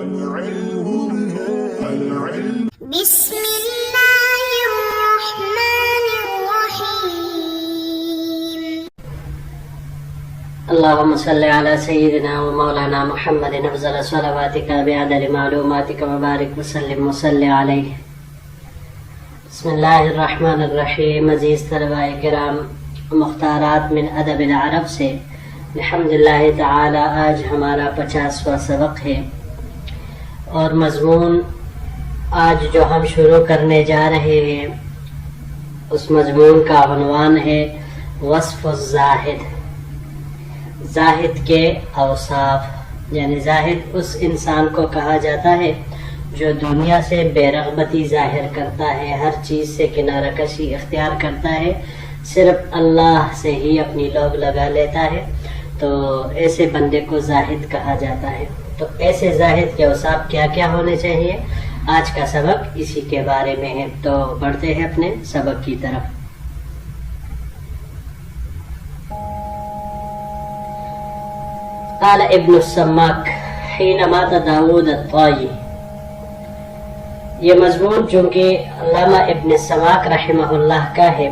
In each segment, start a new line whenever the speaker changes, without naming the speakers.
بسم الله الرحمن الرحيم.
اللهم صل على سيدنا ومولانا محمد افضل صلواتك بعدد معلوماتك وبارك وسلم وصل عليه. بسم اللہ الرحمن الرحیم. عزیز طلباء کرام، مختارات من ادب العرب سے الحمدللہ تعالی آج ہمارا 50واں سبق ہے، اور مضمون آج جو ہم شروع کرنے جا رہے ہیں اس مضمون کا عنوان ہے وصف الزاہد. زاہد کے اوصاف، یعنی زاہد اس انسان کو کہا جاتا ہے جو دنیا سے بے رغبتی ظاہر کرتا ہے، ہر چیز سے کنارہ کشی اختیار کرتا ہے، صرف اللہ سے ہی اپنی لوگ لگا لیتا ہے، تو ایسے بندے کو زاہد کہا جاتا ہے. تو ایسے زاہد کے اوصاف کیا کیا ہونے چاہیے، آج کا سبق اسی کے بارے میں ہے. تو بڑھتے ہیں اپنے سبق کی طرف. قال ابن السماک حين مات داود الطائی. یہ مضمون چونکہ علامہ ابن السماک رحمہ اللہ کا ہے،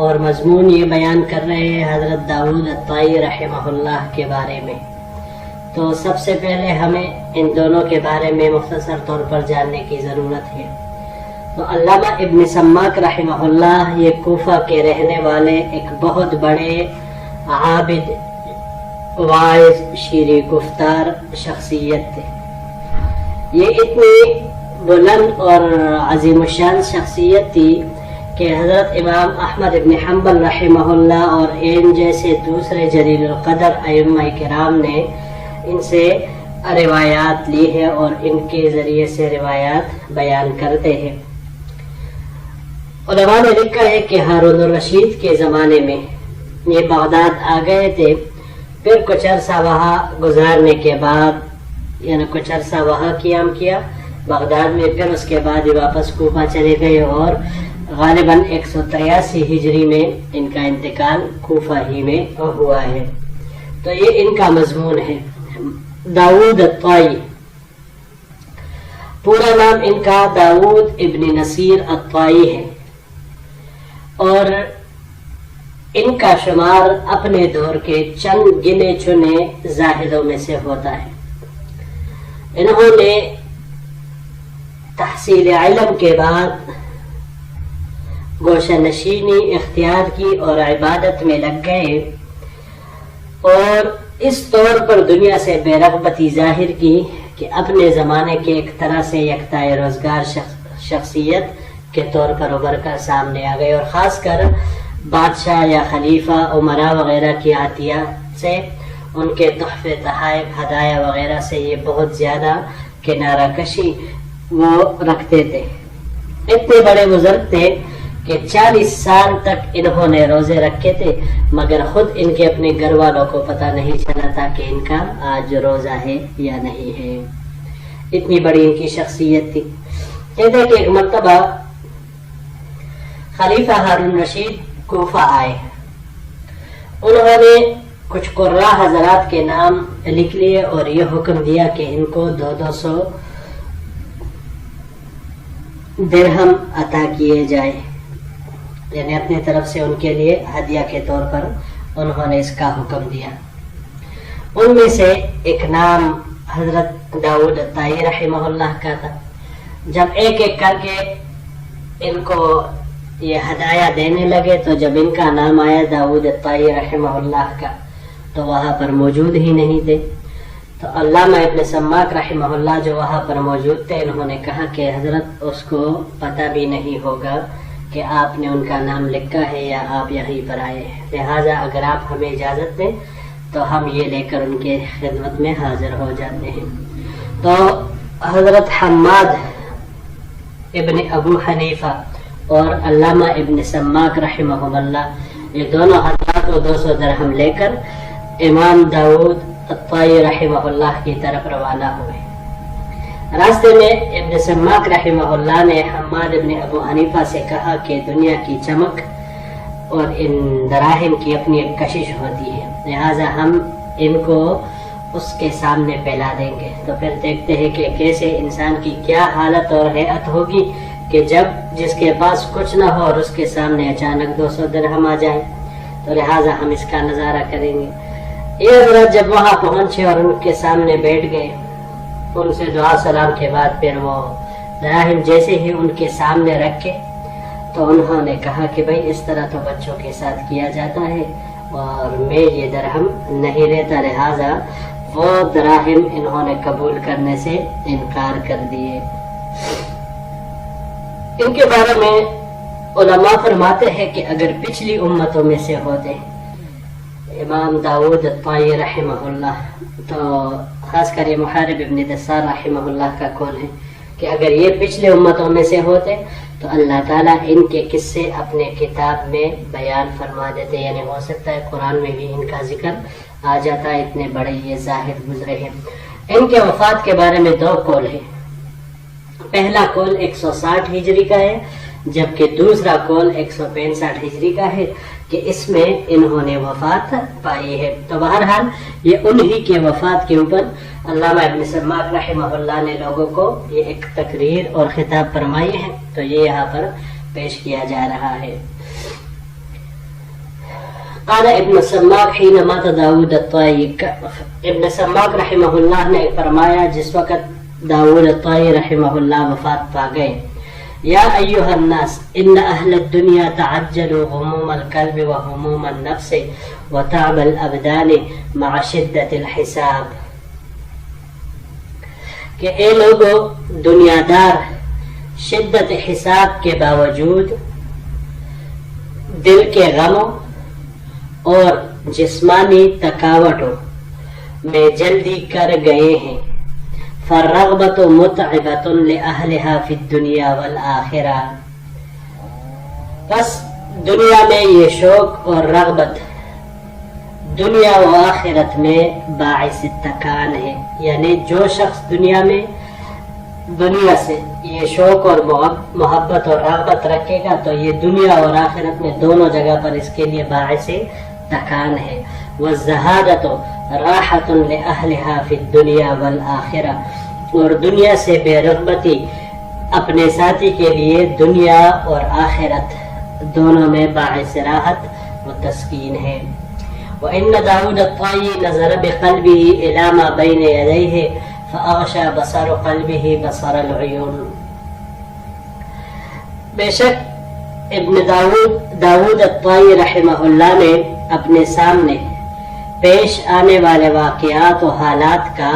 اور مضمون یہ بیان کر رہے ہیں حضرت داود الطائی رحمہ اللہ کے بارے میں، تو سب سے پہلے ہمیں ان دونوں کے بارے میں مختصر طور پر جاننے کی ضرورت ہے. تو علامہ ابن سماک رحمہ اللہ یہ کوفہ کے رہنے والے ایک بہت بڑے عابد، واعظ، شیریں گفتار شخصیت تھے. یہ اتنی بلند اور عظیم الشان شخصیت تھی کہ حضرت امام احمد ابن حنبل رحمہ اللہ اور ان جیسے دوسرے جلیل القدر ائمہ کرام نے ان سے روایات لی ہے اور ان کے ذریعے سے روایات بیان کرتے ہیں. علماء نے لکھا ہے کہ ہارون الرشید کے زمانے میں یہ بغداد آ گئے تھے، پھر کچھ عرصہ وہاں گزارنے کے بعد، یعنی کچھ عرصہ وہاں قیام کیا بغداد میں، پھر اس کے بعد واپس کوفہ چلے گئے، اور غالباً 183 ہجری میں ان کا انتقال کوفہ ہی میں ہوا ہے. تو یہ ان کا مضمون ہے. داود الطائی، پورا نام ان کا داود ابن نصیر الطائی ہے، اور ان کا شمار اپنے دور کے چند گنے چنے زاہدوں میں سے ہوتا ہے. انہوں نے تحصیل علم کے بعد گوشہ نشینی اختیار کی اور عبادت میں لگ گئے، اور اس طور پر دنیا سے بے رغبتی ظاہر کی کہ اپنے زمانے کے ایک طرح سے یکتا روزگار شخصیت کے طور پر ابھر کر سامنے آ گئے، اور خاص کر بادشاہ یا خلیفہ عمرا وغیرہ کی عطیہ سے، ان کے تحفے تحائف ہدایہ وغیرہ سے یہ بہت زیادہ کنارہ کشی وہ رکھتے تھے. اتنے بڑے بزرگ تھے کہ 40 سال تک انہوں نے روزے رکھے تھے، مگر خود ان کے اپنے گھر والوں کو پتہ نہیں چلا تھا کہ ان کا آج روزہ ہے یا نہیں ہے. اتنی بڑی ان کی شخصیت تھی. کہتے ہیں کہ ایک مرتبہ خلیفہ ہارون رشید کوفہ آئے. انہوں نے کچھ قراء حضرات کے نام لکھ لیے اور یہ حکم دیا کہ ان کو 200 درہم عطا کیے جائے، یعنی اپنی طرف سے ان کے لیے ہدیہ کے طور پر انہوں نے اس کا حکم دیا. ان میں سے ایک نام حضرت داود الطائی رحمہ اللہ کا تھا. جب ایک ایک کر کے ان کو یہ ہدایہ دینے لگے تو جب ان کا نام آیا داود الطائی رحمہ اللہ کا تو وہاں پر موجود ہی نہیں تھے. تو علامہ ابن سماک رحمہ اللہ جو وہاں پر موجود تھے، انہوں نے کہا کہ حضرت اس کو پتہ بھی نہیں ہوگا کہ آپ نے ان کا نام لکھا ہے یا آپ یہیں پر آئے ہیں، لہٰذا اگر آپ ہمیں اجازت دیں تو ہم یہ لے کر ان کے خدمت میں حاضر ہو جاتے ہیں. تو حضرت حماد ابن ابو حنیفہ اور علامہ ابن سماک رحمہ اللہ یہ دونوں حضرات 200 درہم لے کر امام داود الطائی رحمہ اللہ کی طرف روانہ ہوئے. راستے میں ابن سماک رحمہ اللہ نے حماد ابن ابو حنیفہ سے کہا کہ دنیا کی چمک اور ان دراہم کی اپنی ایک کشش ہوتی ہے، لہٰذا ہم ان کو اس کے سامنے پھیلا دیں گے. تو پھر دیکھتے ہیں کہ کیسے انسان کی کیا حالت اور حیت ہوگی کہ جب جس کے پاس کچھ نہ ہو اور اس کے سامنے اچانک 200 درہم آ جائے. تو لہٰذا ہم اس کا نظارہ کریں گے. یہ حضرت جب وہاں پہنچے اور ان کے سامنے بیٹھ گئے، ان سے دعا سلام کے بعد پھر وہ دراہم جیسے ہی ان کے سامنے رکھے تو انہوں نے کہا کہ بھائی اس طرح تو بچوں کے ساتھ کیا جاتا ہے اور میں یہ درہم نہیں لیتا. لہٰذا وہ دراہم انہوں نے قبول کرنے سے انکار کر دیے. ان کے بارے میں علماء فرماتے ہیں کہ اگر پچھلی امتوں میں سے ہوتے، امام داؤد الطائی رحمہ اللہ، تو خاص کر یہ محارب ابن دثار رحمہ اللہ کا قول ہے کہ اگر یہ پچھلے امتوں میں سے ہوتے تو اللہ تعالیٰ ان کے قصے اپنے کتاب میں بیان فرما دیتے. یعنی ہو سکتا ہے قرآن میں بھی ان کا ذکر آ جاتا ہے، اتنے بڑے یہ زاہد گزرے ہیں. ان کے وفات کے بارے میں 2 قول ہیں. پہلا قول 160 ہجری کا ہے، جبکہ دوسرا قول 165 ہجری کا ہے کہ اس میں انہوں نے وفات پائی ہے. تو بہرحال یہ انہی کے وفات کے اوپر علامہ ابن سماک رحمہ اللہ نے لوگوں کو یہ ایک تقریر اور خطاب فرمائی ہے، تو یہ یہاں پر پیش کیا جا رہا ہے. قال ابن سماک حين مات داود الطائی، ابن سماک رحمہ اللہ نے فرمایا جس وقت داود الطائی رحمہ اللہ وفات پا گئے، یا ایها الناس ان اہل الدنیا تعجلوا غموم القلب وہموم النفس وتعب الابدان مع شدت الحساب. کہ اے لوگو، دنیا دار شدت حساب کے باوجود دل کے غموں اور جسمانی تھکاوٹوں میں جلدی کر گئے ہیں. فالرغبت متعبۃ لأہلہا فی الدنیا والآخرہ. بس دنیا میں یہ شوق اور رغبت دنیا و آخرت میں باعث تکان ہے. یعنی جو شخص دنیا سے یہ شوق اور محبت اور رغبت رکھے گا تو یہ دنیا اور آخرت میں دونوں جگہ پر اس کے لیے باعث تکان ہے. والزہادۃ راحۃ لأہلہا فی الدنیا والآخرہ. اور دنیا سے بے رغبتی اپنے ساتھی کے لیے دنیا اور آخرت دونوں میں باعث راحت و تسکین ہے. وَإِنَّ داود الطائی نظر بقلبه إِلَى مَا بَيْنَ يَدَيْهِ فَأَغْشَى بَصَرُ قَلْبِهِ بَصَرَ الْعُيُونِ. بے شک ابن داود الطائی رحمہ اللہ نے اپنے سامنے پیش آنے والے واقعات و حالات کا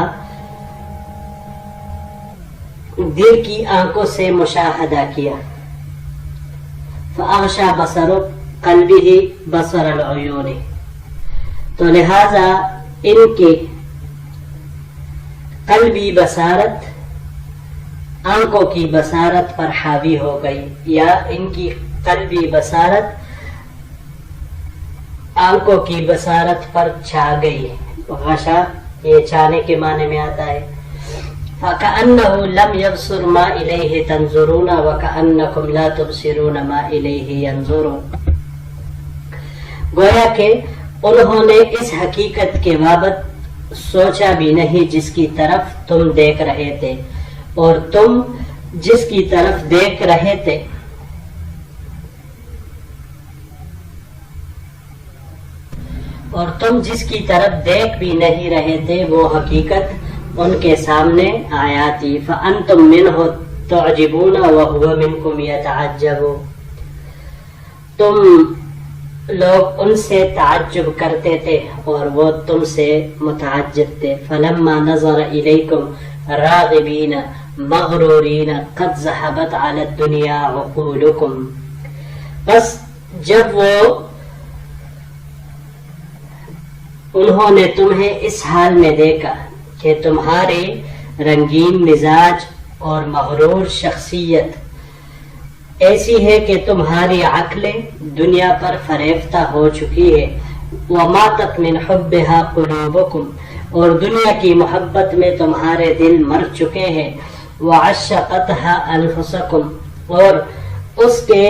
دل کی آنکھوں سے مشاہدہ کیا. فَأَغْشَى بَصَرُ قَلْبِهِ بَصَرَ الْعُيُونِ. تو لہذا ان کی قلبی بصارت آنکھوں کی بصارت پر حاوی ہو گئی، یا ان کی قلبی بصارت آنکھوں کی بصارت پر چھا گئی. غشا یہ چھانے کے معنی میں آتا ہے. فَكَأَنَّهُ لَمْ يَبْصُرْ مَا إِلَيْهِ تَنظُرُونَ وَكَأَنَّكُمْ لَا تُبْصِرُونَ مَا إِلَيْهِ يَنظُرُونَ. گویا کہ انہوں نے اس حقیقت کے بابت سوچا بھی نہیں جس کی طرف تم دیکھ رہے تھے، اور تم جس کی طرف دیکھ رہے تھے اور تم جس کی طرف دیکھ بھی نہیں رہے تھے وہ حقیقت ان کے سامنے آیا تھی. فَأَنْتُمْ مِنْهُ تُعْجِبُونَ وَهُوَ مِنْكُمْ يَتَعَجَّبُ. تم لوگ ان سے تعجب کرتے تھے اور وہ تم سے متعجب تھے. فَلَمَّا نَظَرَ إِلَيْكُمْ رَاغِبِينَ مَغْرُورِينَ قَدْ ذَهَبَتْ عَلَى الدُّنْيَا عُقُولُكُمْ. بس جب انہوں نے تمہیں اس حال میں دیکھا کہ تمہارے رنگین مزاج اور مغرور شخصیت ایسی ہے کہ تمہاری عقلیں دنیا پر فریفتہ ہو چکی ہے. وَمَاتَتْ مِنْ حُبِّهَا قُلُوبُكُمْ. اور دنیا کی محبت میں تمہارے دل مر چکے ہیں. وَعَشَّقَتْهَا أَنفُسَكُمْ. اور اس کے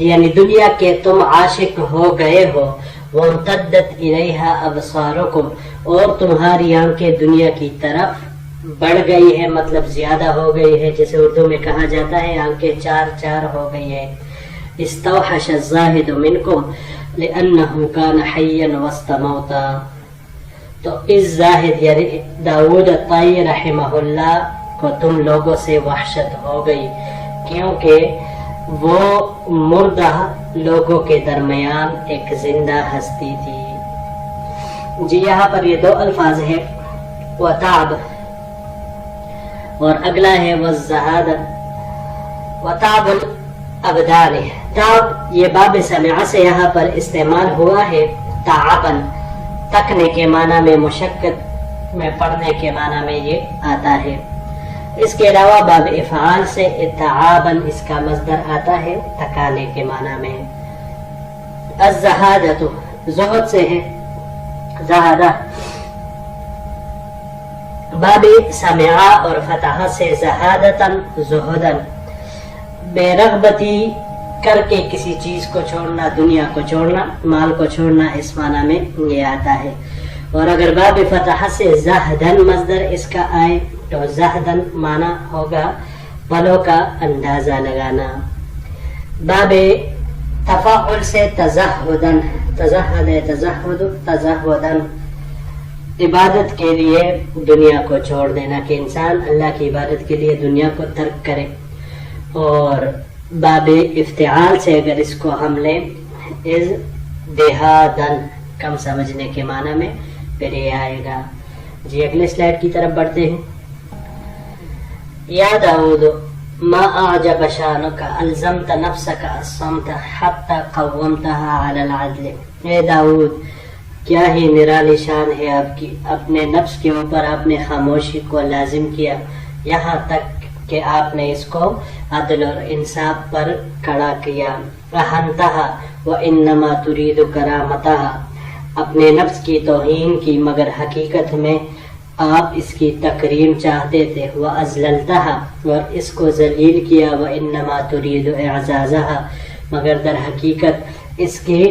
یعنی دنیا کے تم عاشق ہو گئے ہو. وامتدت الیہا ابصارکم، اور تمہاری آنکھیں دنیا کی طرف بڑھ گئی ہے، مطلب زیادہ ہو گئی ہے، جیسے اردو میں کہا جاتا ہے آنکھیں چار چار ہو گئی ہے. استوحش الزاہد منکم لأنہ کان حیا وسط موتا. تو اس زاہد یعنی داؤد الطائی رحمہ اللہ کو تم لوگوں سے وحشت ہو گئی، کیونکہ وہ مردہ لوگوں کے درمیان ایک زندہ ہستی تھی. جی یہاں پر یہ دو الفاظ ہیں وتعب اور اگلا ہے والزہاد. وتعب الابدان، تعب یہ باب سمع سے یہاں پر استعمال ہوا ہے تعبن، تکنے کے معنی میں، مشقت میں پڑھنے کے معنی میں یہ آتا ہے. اس کے علاوہ باب افعال سے اتعابن اس کا مصدر آتا ہے تکانے کے معنی میں. الزہادۃ زہد سے ہے زہادہ. باب سمعا اور فتح سے زہادتن زہدن، بے رغبتی کر کے کسی چیز کو چھوڑنا، دنیا کو چھوڑنا، مال کو چھوڑنا، اس معنی میں یہ آتا ہے. اور اگر باب فتح سے زہدن مصدر اس کا آئے تو زہدن معنی ہوگا پلوں کا اندازہ لگانا. باب تفاعل سے تزہدن، تزہد تزہد تزہدن، عبادت کے لیے دنیا کو چھوڑ دینا، کہ انسان اللہ کی عبادت کے لیے دنیا کو ترک کرے. اور باب افتعال سے اگر اس کو ہم لیں ازدہادن، کم سمجھنے کے معنی میں پھر یہ آئے گا. جی اگلے سلائڈ کی طرف بڑھتے ہیں. یا داؤد ما اعجب شانک الزمت نفسک الصمت حتی قومتها علی العدل. اے داؤد کیا ہی نرالی شان ہے آپ کی، اپنے نفس کے اوپر آپ نے خاموشی کو لازم کیا، یہاں تک کہ آپ نے اس کو عدل اور انصاف پر کھڑا کیا. اہنتہا وانما ترید کرامتہا، اپنے نفس کی توہین کی مگر حقیقت میں آپ اس کی تکریم چاہتے تھے. وَأَذْلَلْتَهَا، اور اس کو ذلیل کیا. وَإِنَّمَا تُرِيدُ إِعْزَازَهَا، مگر در حقیقت اس کی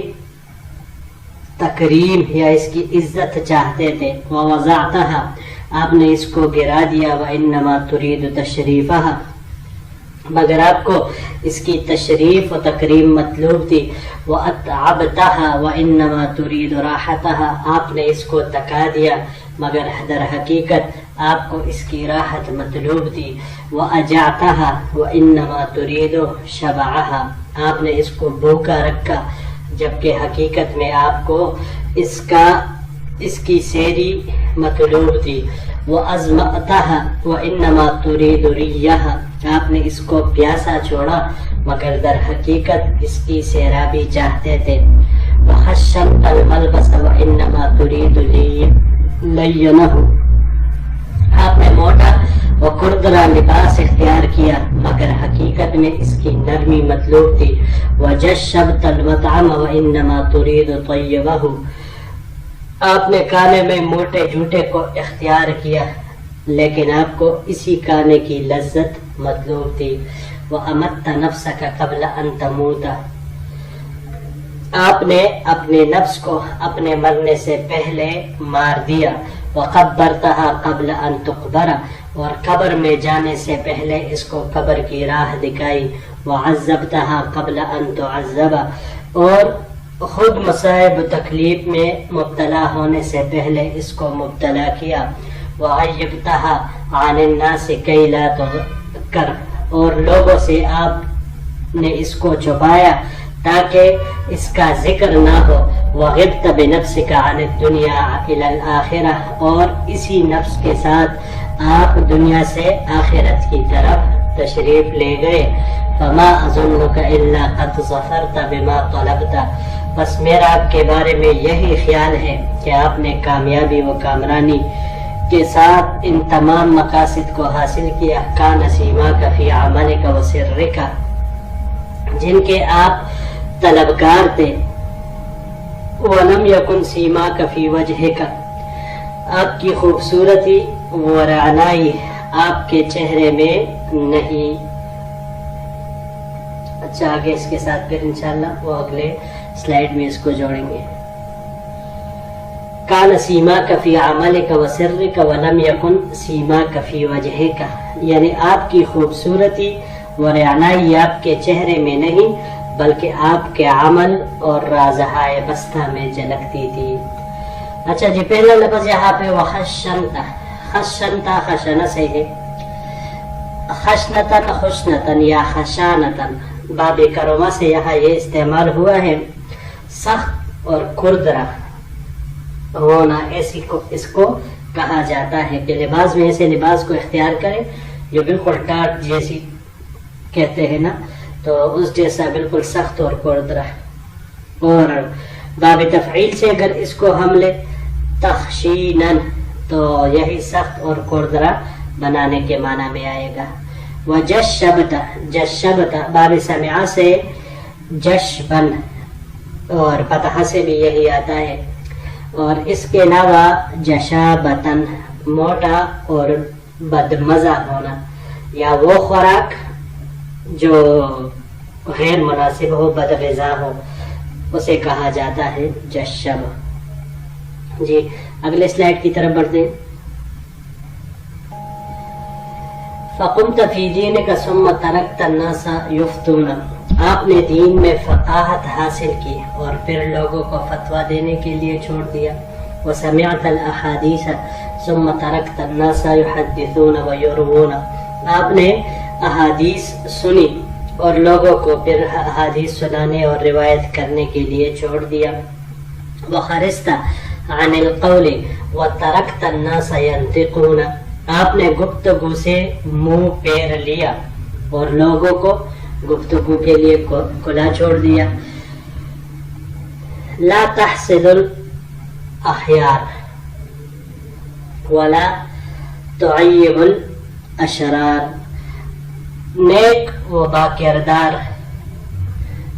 تکریم یا اس کی عزت چاہتے تھے. وَوَضَعْتَهَا، آپ نے اس کو گرا دیا. وَإِنَّمَا تُرِيدُ تَشْرِيفَهَا، مگر آپ کو اس کی تشریف و تکریم مطلوب تھی. وَأَتْعَبْتَهَا وَإِنَّمَا تُرِيدُ رَاحَتَهَا، آپ نے اس کو تکا دیا مگر در حقیقت آپ کو اس کی راحت مطلوب تھی. وَأَجَعْتَهَا وَإِنَّمَا تُرِيدُ شَبَعَهَا، آپ نے اس کو بھوکا رکھا جبکہ حقیقت میں آپ کو اس کی سیری مطلوب تھی. وَأَزْمَأْتَهَا وَإِنَّمَا تُرِيدُ رِيَّهَا، آپ نے اس کو پیاسا چھوڑا مگر در حقیقت اس کی سیرابی چاہتے تھے. وَحَشَّمْتَ الْمَلْبَسَ وَإِنَّمَا تُرِيدُ لِيَّنَهُ، آپ نے موٹا و کردرا لباس اختیار کیا مگر حقیقت میں اس کی نرمی مطلوب تھی. وَجَشَّبْتَ الْمَطْعَمَ وَإِنَّمَا تُرِيدُ طَيِّبَهُ، آپ نے کھانے میں موٹے جھوٹے کو اختیار کیا لیکن آپ کو اسی کھانے کی لذت مطلوب تھی. وَأَمَتَّ نَفْسَكَ قَبْلَ أَن تَمُوتَ، آپ نے اپنے نفس کو اپنے مرنے سے پہلے مار دیا. وَقَبَّرْتَهَا قَبْلَ أَن تُقْبَرَ، اور قبر میں جانے سے پہلے اس کو قبر کی راہ دکھائی. وَعَذَّبْتَهَا قَبْلَ أَن تُعَذَّبَ، اور خود مصائب تکلیف میں مبتلا ہونے سے پہلے اس کو مبتلا کیا. وَعَيِّبْتَهَا عَنِ النَّاسِ كَيْ لَا تُذْكَرَ، اور لوگوں سے آپ نے اس کو چھپایا تاکہ اس کا ذکر نہ ہو. وَغِبْتَ بِنَفْسِكَ عَنِ الدُّنْيَا إِلَى الْآخِرَةِ، اور اسی نفس کے ساتھ آپ دنیا سے آخرت کی طرف تشریف لے گئے. فَمَا أَظُنُّكَ إِلَّا قَدْ ظَفَرْتَ بِمَا طَلَبْتَ، بس میرا آپ کے بارے میں یہی خیال ہے کہ آپ نے کامیابی و کامرانی کے ساتھ ان تمام مقاصد کو حاصل کیا. كَانَ سِيمَاكَ فِي عَمَلِكَ وَسِرِّكَ، جن کے آپ طلبگار تھے. وَلَمْ يَكُنْ سِيمَاكَ فِي وَجْهِكَ، آپ کی خوبصورتی و رعنائی آپ کے چہرے میں نہیں. اچھا آگے اس کے ساتھ پھر انشاءاللہ وہ اگلے سلائیڈ میں اس کو جوڑیں گے. کان سیماک فی عملک و سرک ولم یکن سیماک فی وجہک، یعنی آپ کی خوبصورتی و رعنائی آپ کے چہرے میں نہیں بلکہ آپ کے عمل اور رازہائے بستہ میں جھلکتی تھی۔ اچھا جی، پہلا لفظ یہاں پہ وخشنتا، خشنتا خشنہ سے ہے، خشنتن خوشنتن یا خشانتن باب کرما سے یہاں یہ استعمال ہوا ہے، سخت اور کھردرا ہونا، ایسی کو اس کو کہا جاتا ہے کہ لباس میں ایسے لباس کو اختیار کرے جو بالکل ٹاٹ جیسی کہتے ہیں نا، تو اس جیسا بالکل سخت اور کھردرا۔ اور باب تفعیل سے اگر اس کو ہم لے تخشینن تو یہی سخت اور کھردرا بنانے کے معنی میں آئے گا۔ وجشبت، جشبت باب سمعہ سے جشبن اور فتحہ سے بھی یہی آتا ہے، اور اس کے علاوہ جشابتن موٹا اور بدمزہ ہونا، یا وہ خوراک جو غیر مناسب ہو، بدغذا ہو، اسے کہا جاتا ہے جشب۔ جی اگلے سلائیڈ کی طرف بڑھتے ہیں۔ فقمت فی دینک ثم ترکت الناس یفتون، آپ نے دین میں فقاہت حاصل کی اور پھر لوگوں کو فتویٰ دینے کے لیے چھوڑ دیا۔ وسمعت الاحادیث ثم ترکت الناس یحدثون ویروون، آپ نے احادیث سنی اور لوگوں کو پھر احادیث سنانے اور روایت کرنے کے لیے چھوڑ دیا۔ وخرست عن القول وترکت الناس ينطقون، آپ نے گفتگو سے منہ پھیر لیا اور لوگوں کو گفتگو کے لیے کھلا چھوڑ دیا۔ لا تحسد الاخیار ولا تعیب الاشرار، نیک و باکردار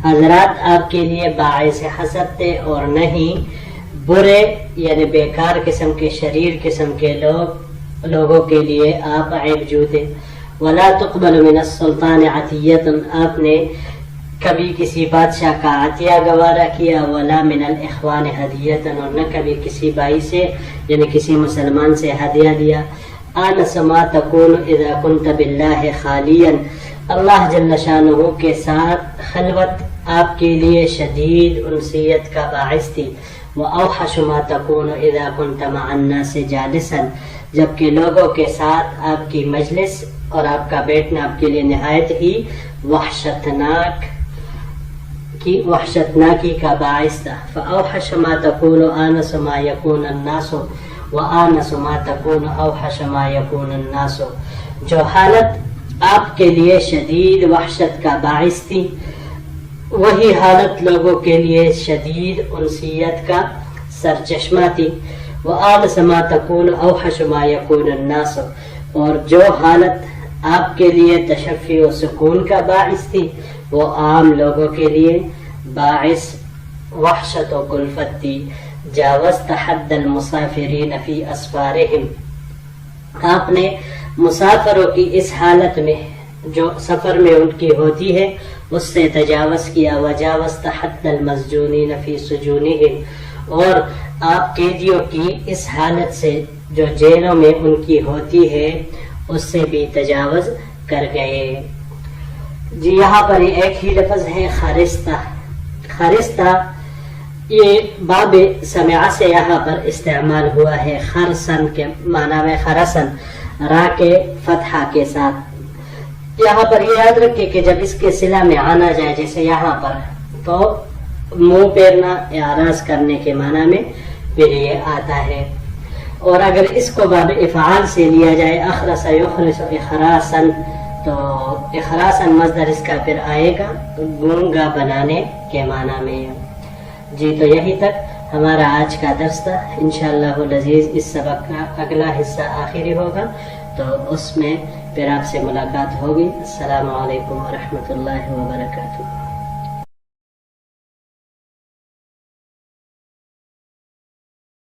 حضرات آپ کے لیے باعث حسد تھے اور نہیں برے یعنی بیکار قسم کے شریر قسم کے لوگوں کے لیے آپ عیب جو تھے۔ ولا تقبل من السلطان عطیۃ، آپ نے کبھی کسی بادشاہ کا عطیہ گوارا کیا، ولا من الاخوان ہدیۃ، اور نہ کبھی کسی بھائی سے یعنی کسی مسلمان سے ہدیہ لیا۔ آنس ما تکون اذا کنت باللہ خالیا، اللہ جل شانہ کے ساتھ خلوت آپ کے لیے شدید انسیت کا باعث تھی۔ وأوحش ما تكون إذا كنت مع الناس جالسا، جبکہ لوگوں کے ساتھ آپ کی مجلس اور آپ کا بیٹھنا آپ کے لیے نہایت ہی وحشتناکی کا باعث تھا۔ فأوحش ما تكون آنس ما يكون الناس وآنس ما تكون أوحش ما يكون الناس، جو حالت آپ کے لیے شدید وحشت کا باعث تھی وہی حالت لوگوں کے لیے شدید انسیت کا سرچشمہ تھی۔ وآنس ما تكون اوحش ما يكون الناس، اور جو حالت آپ کے لیے تشفی و سکون کا باعث تھی وہ عام لوگوں کے لیے باعث وحشت و کلفت تھی۔ جاوزت حد المسافرین فی اسفارہم، آپ نے مسافروں کی اس حالت میں جو سفر میں ان کی ہوتی ہے اس سے تجاوز کیا۔ وجاوزت حد المسجونین فی سجونہم، اور آپ قیدیوں کی اس حالت سے جو جیلوں میں ان کی ہوتی ہے اس سے بھی تجاوز کر گئے۔ جی یہاں پر ایک ہی لفظ ہے خرستہ۔ خرستہ یہ باب سمعہ سے یہاں پر استعمال ہوا ہے، خرسن کے معنی میں، خرسن را کے فتحہ کے ساتھ۔ یہاں پر یہ یاد رکھے کہ جب اس کے صلہ میں آنا جائے جیسے یہاں پر، تو منہ پھیرنا اعراض کرنے کے معنی میں پھر یہ آتا ہے۔ اور اگر اس کو باب افعال سے لیا جائے اخرس یخرس اخراسن، تو اخراسن مصدر اس کا پھر آئے گا گونگا بنانے کے معنی میں۔ جی تو یہی تک ہمارا آج کا درس تھا۔ انشاءاللہ العزیز اس سبق کا اگلا حصہ آخری ہوگا، تو اس میں پھر آپ سے ملاقات ہوگی۔ السلام علیکم ورحمۃ اللہ وبرکاتہ۔